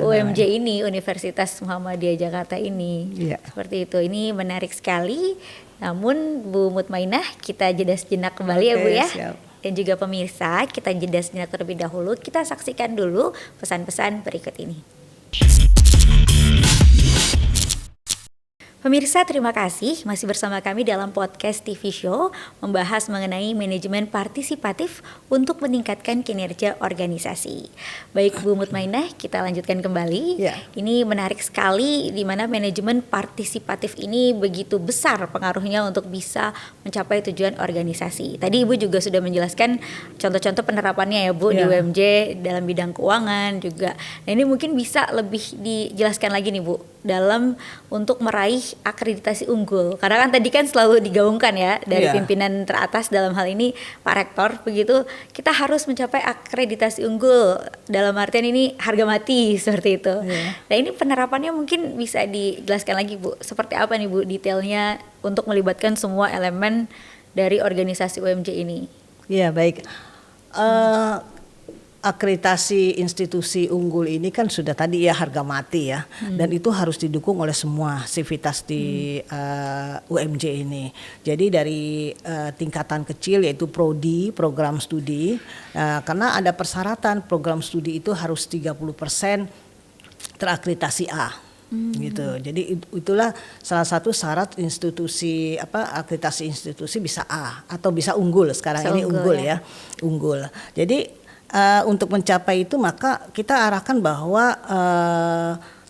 UMJ ini, Universitas Muhammadiyah Jakarta ini. Seperti itu. Ini menarik sekali. Namun Bu Mutmainah, kita jeda sejenak kembali ya Bu ya. Siap. Dan juga pemirsa, kita jeda sejenak terlebih dahulu. Kita saksikan dulu pesan-pesan berikut ini. Pemirsa, terima kasih masih bersama kami dalam podcast TV Show membahas mengenai manajemen partisipatif untuk meningkatkan kinerja organisasi. Baik Bu Mutmainah, kita lanjutkan kembali. Ini menarik sekali di mana manajemen partisipatif ini begitu besar pengaruhnya untuk bisa mencapai tujuan organisasi. Tadi Ibu juga sudah menjelaskan contoh-contoh penerapannya ya Bu di UMJ dalam bidang keuangan juga. Nah ini mungkin bisa lebih dijelaskan lagi nih Bu dalam untuk meraih akreditasi unggul, karena kan tadi kan selalu digaungkan ya dari pimpinan teratas dalam hal ini Pak Rektor, begitu kita harus mencapai akreditasi unggul dalam artian ini harga mati seperti itu. Nah ini penerapannya mungkin bisa dijelaskan lagi Bu, seperti apa nih Bu detailnya untuk melibatkan semua elemen dari organisasi UMJ ini? Ya baik. Akreditasi institusi unggul ini kan sudah tadi ya harga mati ya, dan itu harus didukung oleh semua sivitas di UMJ ini. Jadi dari tingkatan kecil yaitu prodi, program studi, karena ada persyaratan program studi itu harus 30% terakreditasi A. Gitu. Jadi itulah salah satu syarat institusi akreditasi institusi bisa A atau bisa unggul. Sekarang ini unggul ya. Unggul. Jadi untuk mencapai itu maka kita arahkan bahwa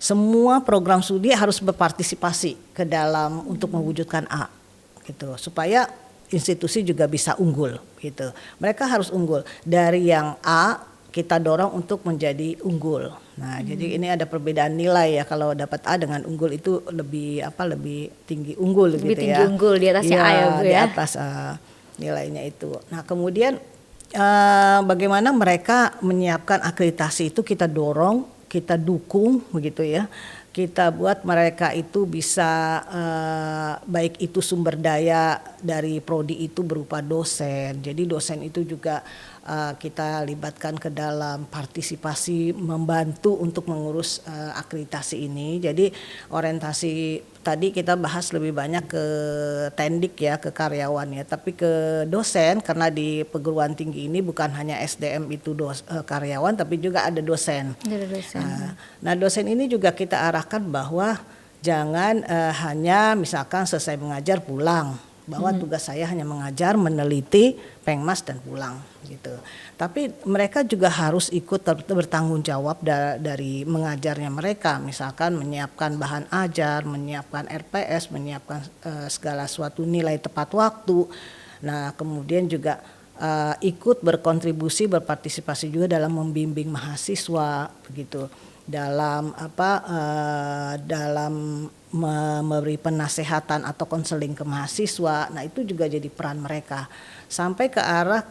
semua program studi harus berpartisipasi ke dalam untuk mewujudkan A gitu, supaya institusi juga bisa unggul gitu. Mereka harus unggul dari yang A, kita dorong untuk menjadi unggul. Nah, jadi ini ada perbedaan nilai ya, kalau dapat A dengan unggul itu lebih tinggi unggul lebih gitu tinggi ya. Unggul di atasnya A ya Bu ya. Di atas nilainya itu. Nah, kemudian bagaimana mereka menyiapkan akreditasi itu kita dorong, kita dukung begitu ya. Kita buat mereka itu bisa baik itu sumber daya dari prodi itu berupa dosen. Jadi dosen itu juga kita libatkan ke dalam partisipasi membantu untuk mengurus akreditasi ini. Jadi orientasi tadi kita bahas lebih banyak ke tendik ya, ke karyawan ya, tapi ke dosen karena di perguruan tinggi ini bukan hanya SDM itu karyawan tapi juga ada dosen. Nah, dosen ini juga kita arahkan bahwa jangan hanya misalkan selesai mengajar pulang, bahwa tugas saya hanya mengajar, meneliti, pengmas dan pulang gitu. Tapi mereka juga harus ikut bertanggung jawab dari mengajarnya mereka, misalkan menyiapkan bahan ajar, menyiapkan RPS, menyiapkan segala suatu nilai tepat waktu. Nah, kemudian juga ikut berkontribusi, berpartisipasi juga dalam membimbing mahasiswa begitu, dalam dalam memberi penasehatan atau konseling ke mahasiswa. Nah, itu juga jadi peran mereka sampai ke arah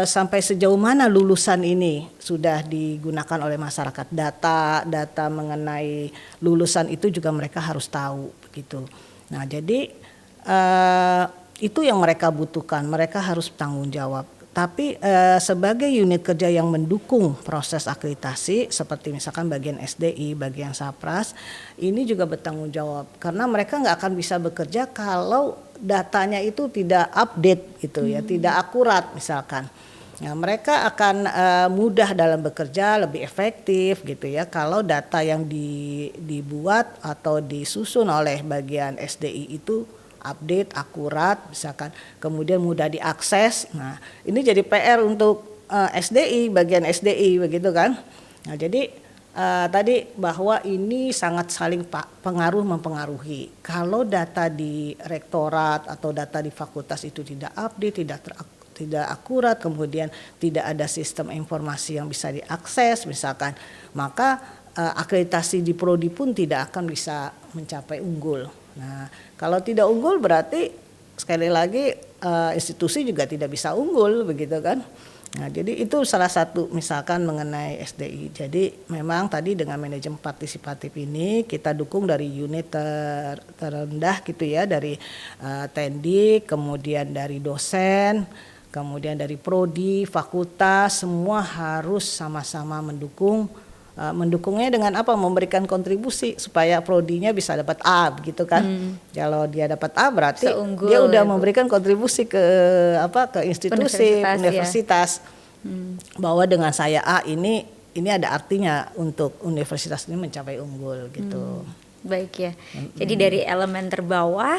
sampai sejauh mana lulusan ini sudah digunakan oleh masyarakat. Data mengenai lulusan itu juga mereka harus tahu begitu. Nah, jadi itu yang mereka butuhkan, mereka harus bertanggung jawab. Tapi sebagai unit kerja yang mendukung proses akreditasi seperti misalkan bagian SDI, bagian Sapras, ini juga bertanggung jawab karena mereka nggak akan bisa bekerja kalau datanya itu tidak update gitu ya, tidak akurat misalkan. Nah, mereka akan mudah dalam bekerja, lebih efektif gitu ya kalau data yang dibuat atau disusun oleh bagian SDI itu update, akurat, misalkan, kemudian mudah diakses. Nah, ini jadi PR untuk SDI, bagian SDI begitu kan. Nah, jadi tadi bahwa ini sangat saling mempengaruhi. Kalau data di rektorat atau data di fakultas itu tidak update, tidak akurat, kemudian tidak ada sistem informasi yang bisa diakses misalkan, maka akreditasi di prodi pun tidak akan bisa mencapai unggul. Nah, kalau tidak unggul berarti sekali lagi institusi juga tidak bisa unggul begitu kan. Nah, jadi itu salah satu misalkan mengenai SDI. Jadi memang tadi dengan manajemen partisipatif ini kita dukung dari unit terendah gitu ya, dari Tendik, kemudian dari dosen, kemudian dari prodi, fakultas, semua harus sama-sama mendukungnya dengan apa? Memberikan kontribusi supaya prodinya bisa dapat A gitu kan. Kalau dia dapat A berarti dia udah memberikan kontribusi ke institusi, universitas. Bahwa dengan saya A ini ada artinya untuk universitas ini mencapai unggul gitu. Baik ya. Jadi dari elemen terbawah,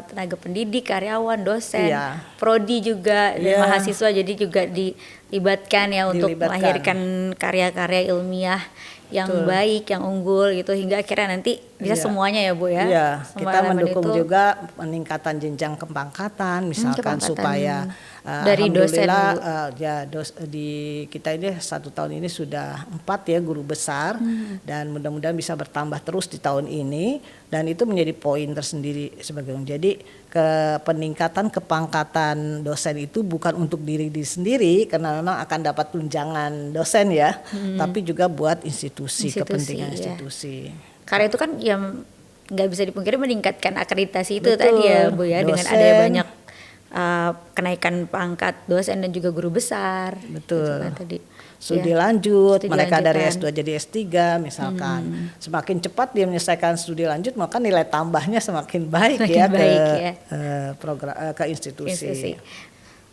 tenaga pendidik, karyawan, dosen, prodi juga, dan mahasiswa, jadi juga dilibatkan ya untuk melahirkan karya-karya ilmiah yang baik, yang unggul gitu, hingga akhirnya nanti bisa semuanya ya Bu ya. Iya, kita mendukung juga peningkatan jenjang kepangkatan misalkan supaya dari dosen di kita ini 1 tahun ini sudah 4 ya guru besar, dan mudah-mudahan bisa bertambah terus di tahun ini, dan itu menjadi poin tersendiri sebagai jadi peningkatan kepangkatan dosen itu bukan untuk diri sendiri karena memang akan dapat tunjangan dosen ya, tapi juga buat institusi kepentingan institusi. Karena itu kan yang nggak bisa dipungkiri meningkatkan akreditasi itu tadi ya Bu ya, dengan adanya banyak kenaikan pangkat dosen dan juga guru besar. Betul. Gitu kan, tadi. Studi lanjut, mereka dari S2 jadi S3 misalkan. Semakin cepat dia menyelesaikan studi lanjut, maka nilai tambahnya semakin baik ke institusi.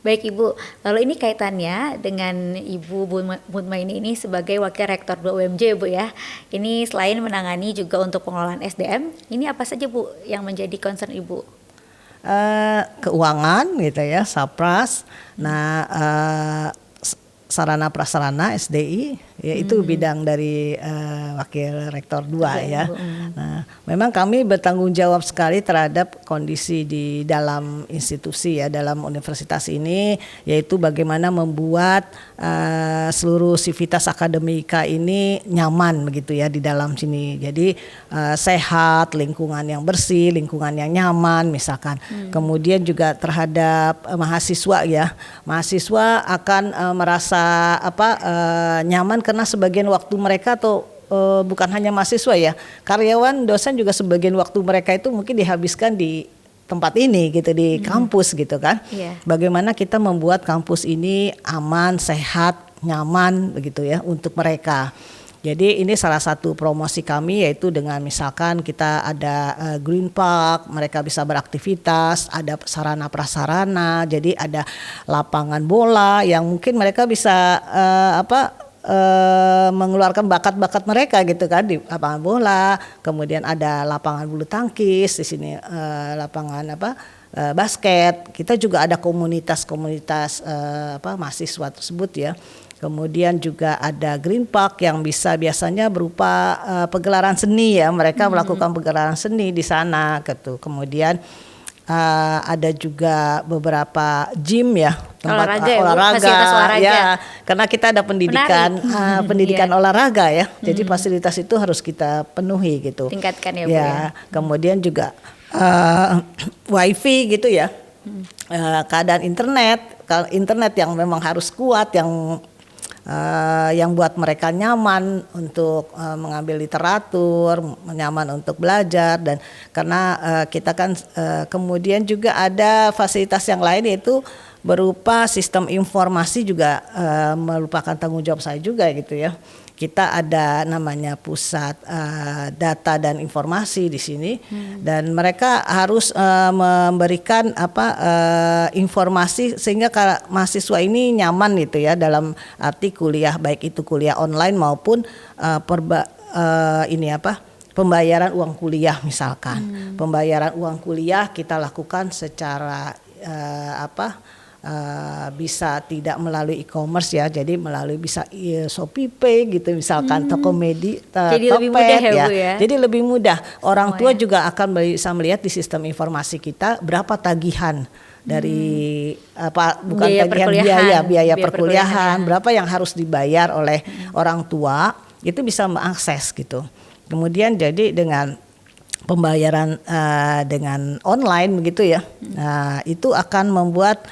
Baik Ibu, lalu ini kaitannya dengan Ibu Mutmaini ini sebagai Wakil Rektor 2 UMJ Bu ya. Ini selain menangani juga untuk pengelolaan SDM, ini apa saja Bu yang menjadi concern Ibu? Keuangan gitu ya, Sapras. Nah, sarana prasarana SDI ya itu bidang dari Wakil Rektor 2 ya. Nah, memang kami bertanggung jawab sekali terhadap kondisi di dalam institusi ya, dalam universitas ini, yaitu bagaimana membuat seluruh sivitas akademika ini nyaman begitu ya di dalam sini. Jadi sehat, lingkungan yang bersih, lingkungan yang nyaman misalkan. Kemudian juga terhadap mahasiswa ya. Mahasiswa akan merasa nyaman karena sebagian waktu mereka atau bukan hanya mahasiswa ya, karyawan, dosen juga sebagian waktu mereka itu mungkin dihabiskan di tempat ini gitu, di kampus gitu kan. Bagaimana kita membuat kampus ini aman, sehat, nyaman begitu ya untuk mereka. Jadi ini salah satu promosi kami, yaitu dengan misalkan kita ada Green Park, mereka bisa beraktivitas, ada sarana prasarana, jadi ada lapangan bola yang mungkin mereka bisa mengeluarkan bakat-bakat mereka gitu kan di lapangan bola, kemudian ada lapangan bulu tangkis di sini, lapangan basket. Kita juga ada komunitas-komunitas mahasiswa tersebut ya. Kemudian juga ada Green Park yang biasanya berupa pegelaran seni ya. Mereka melakukan pegelaran seni di sana gitu. Kemudian ada juga beberapa gym ya, tempat olahraga, fasilitas olahraga ya, karena kita ada pendidikan pendidikan olahraga ya. Jadi fasilitas itu harus kita penuhi gitu. Tingkatkan ya Bu ya. Kemudian juga wifi gitu ya. Keadaan internet yang memang harus kuat, yang buat mereka nyaman untuk mengambil literatur, nyaman untuk belajar, dan karena kita kan kemudian juga ada fasilitas yang lain yaitu berupa sistem informasi juga merupakan tanggung jawab saya juga gitu ya. Kita ada namanya pusat data dan informasi di sini, dan mereka harus memberikan informasi sehingga mahasiswa ini nyaman gitu ya dalam arti kuliah, baik itu kuliah online maupun pembayaran uang kuliah misalkan. Pembayaran uang kuliah kita lakukan secara bisa tidak melalui e-commerce ya, jadi melalui bisa Shopee Pay gitu misalkan, Tokopedia, jadi lebih mudah ya Bu ya. Jadi lebih mudah. Orang tua juga akan bisa melihat di sistem informasi kita berapa tagihan dari biaya perkuliahan, berapa yang harus dibayar oleh orang tua, itu bisa mengakses gitu. Kemudian jadi dengan pembayaran dengan online begitu ya, itu akan membuat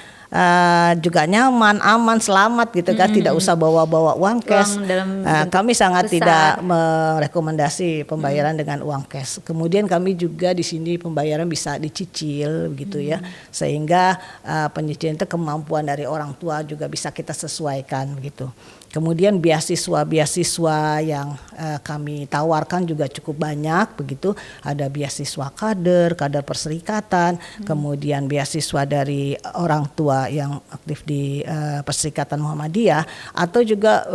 juga nyaman, aman, selamat gitu kan, tidak usah bawa uang cash. Kami sangat tidak merekomendasi pembayaran dengan uang cash. Kemudian kami juga di sini pembayaran bisa dicicil gitu ya, sehingga penyicilan itu kemampuan dari orang tua juga bisa kita sesuaikan gitu. Kemudian beasiswa yang kami tawarkan juga cukup banyak begitu. Ada beasiswa kader perserikatan, kemudian beasiswa dari orang tua yang aktif di Perserikatan Muhammadiyah, atau juga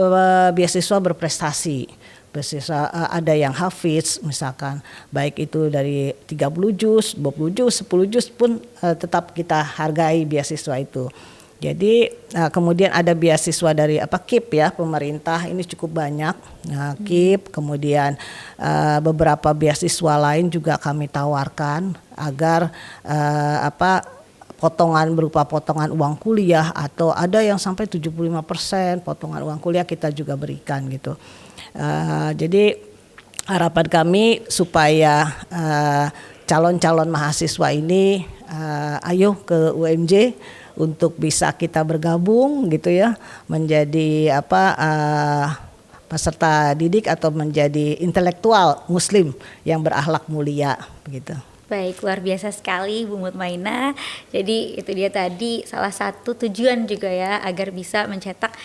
beasiswa berprestasi. Beasiswa ada yang hafiz misalkan, baik itu dari 30 juz, 20 juz, 10 juz pun tetap kita hargai beasiswa itu. Jadi kemudian ada beasiswa dari KIP ya, pemerintah ini cukup banyak. KIP, kemudian beberapa beasiswa lain juga kami tawarkan agar potongan berupa potongan uang kuliah, atau ada yang sampai 75% potongan uang kuliah kita juga berikan gitu. Jadi harapan kami supaya calon-calon mahasiswa ini ayo ke UMJ untuk bisa kita bergabung gitu ya, menjadi peserta didik atau menjadi intelektual muslim yang berakhlak mulia begitu. Baik, luar biasa sekali Bu Mutmainah. Jadi itu dia tadi salah satu tujuan juga ya, agar bisa mencetak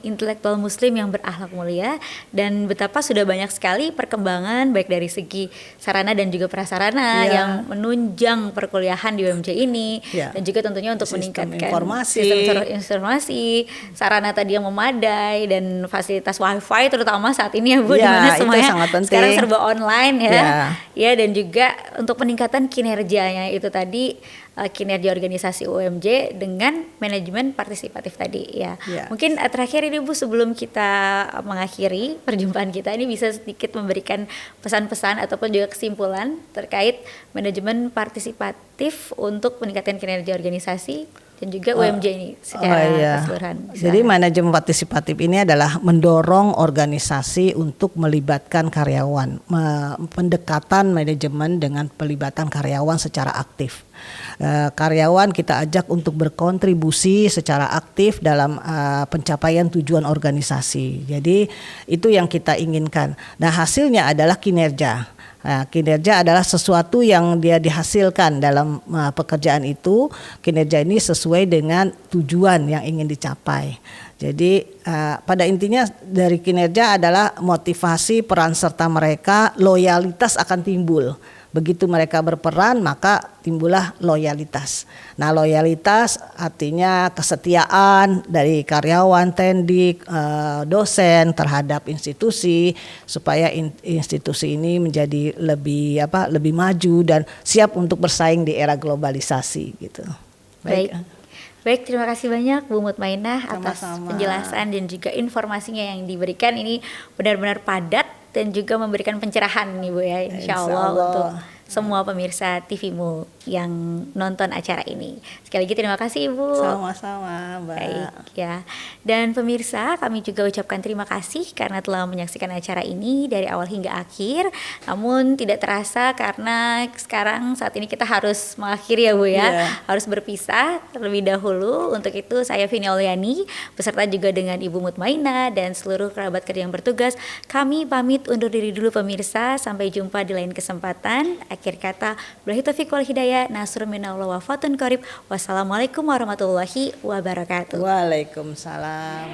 intelektual muslim yang berakhlak mulia, dan betapa sudah banyak sekali perkembangan baik dari segi sarana dan juga prasarana yang menunjang perkuliahan di UMJ ini, dan juga tentunya untuk meningkatkan sistem informasi, sarana tadi yang memadai, dan fasilitas wifi terutama saat ini ya Bu, dimana semuanya sekarang serba online ya, dan juga untuk peningkatan kinerjanya itu tadi, kinerja organisasi UMJ dengan manajemen partisipatif tadi ya. Mungkin terakhir ini Bu, sebelum kita mengakhiri perjumpaan kita ini, bisa sedikit memberikan pesan-pesan ataupun juga kesimpulan terkait manajemen partisipatif untuk meningkatkan kinerja organisasi dan juga UMJ ini secara keseluruhan. Jadi manajemen partisipatif ini adalah mendorong organisasi untuk melibatkan karyawan, pendekatan manajemen dengan pelibatan karyawan secara aktif. Karyawan kita ajak untuk berkontribusi secara aktif dalam pencapaian tujuan organisasi. Jadi itu yang kita inginkan. Nah, hasilnya adalah kinerja. Kinerja adalah sesuatu yang dia dihasilkan dalam pekerjaan itu. Kinerja ini sesuai dengan tujuan yang ingin dicapai. Jadi pada intinya dari kinerja adalah motivasi peran serta mereka, loyalitas akan timbul. Begitu mereka berperan, maka timbullah loyalitas. Nah, loyalitas artinya kesetiaan dari karyawan, tendik, dosen terhadap institusi, supaya institusi ini menjadi lebih maju dan siap untuk bersaing di era globalisasi gitu. Baik, terima kasih banyak Bu Mutmainah atas penjelasan dan juga informasinya yang diberikan. Ini benar-benar padat dan juga memberikan pencerahan nih Bu ya, Insya Allah untuk semua pemirsa TVMU yang nonton acara ini. Sekali lagi terima kasih Ibu. Sama-sama Mbak. Baik ya. Dan pemirsa, kami juga ucapkan terima kasih karena telah menyaksikan acara ini dari awal hingga akhir. Namun tidak terasa karena saat ini kita harus mengakhiri ya Bu ya. Harus berpisah terlebih dahulu. Untuk itu saya Vini Auliani beserta juga dengan Ibu Mutmainah dan seluruh kerabat kerja yang bertugas, kami pamit undur diri dulu pemirsa. Sampai jumpa di lain kesempatan. Akhir kata, billahi taufiq wal hidayah, nasrun minallah wa fatun qarib. Wassalamualaikum warahmatullahi wabarakatuh. Waalaikumsalam.